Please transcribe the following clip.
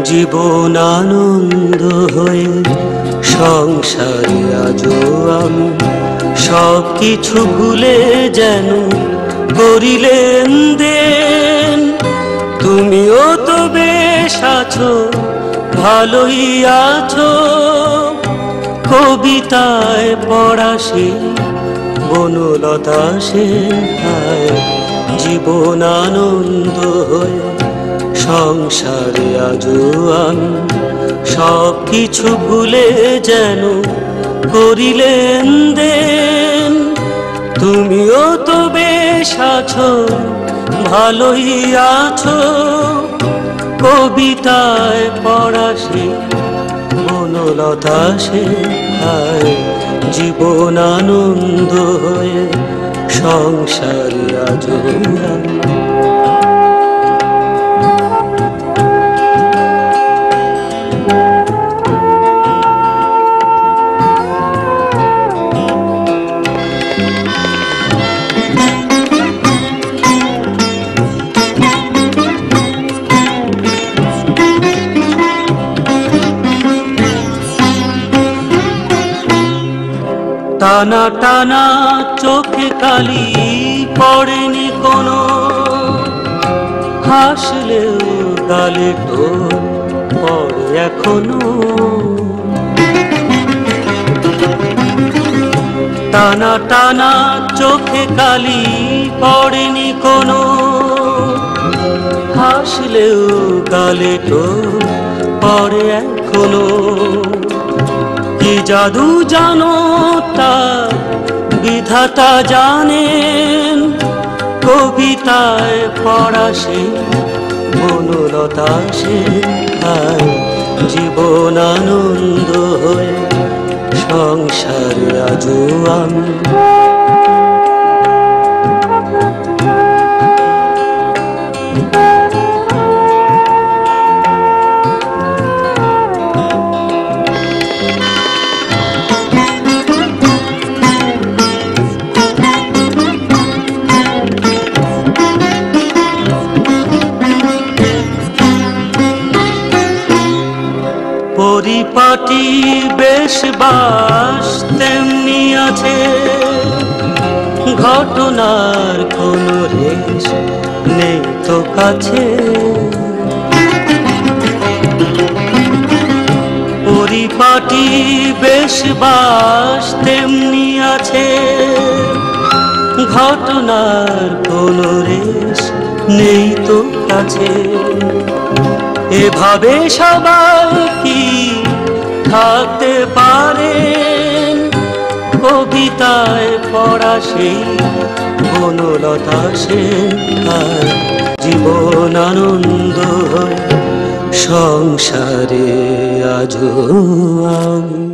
জীবন আনন্দ হয়ে সংসারে আজও আমি সব কিছু ভুলে যেন করি লেনদেন। তুমিও তো বেশ আছো, ভালোই আছো, কবিতায় পড়া সে বনলতা সেন। জীবন আনন্দ হয়ে সংসারে আজও আমি সব কিছু ভুলে যেন করি লেনদেন। তুমিও তো বেশ আছো, ভালোই আছো, কবিতায় পড়া সে বনলতা সেন। জীবন আনন্দ হয়ে সংসারে আজও আমি টানা টানা চোখে কালি পড়েনি কোনো, হাসলেও গালে টোল পড়ে এখনো। টানা টানা চোখে কালি পড়েনি কোনো, হাসলেও গালে টোল পড়ে এখনো। কি জাদু জানো তা বিধাতা জানেন, কবিতায় পড়া সে বনলতা সেন। জীবন আনন্দ হয়ে সংসারে আজও আমি পরিপাটি বেশ বাস তেমনি আছে, ঘটনার কোনো রেশ নেই তো কাছে। পরিপাটি বেশ বাস তেমনি আছে, ঘটনার কোনো রেশ নেই তো কাছে। এভাবে সবাই কি থাকতে পারেন, কবিতায় পড়া সেই বনলতা সেন। জীবন আনন্দ হয়ে সংসারে আজও আমি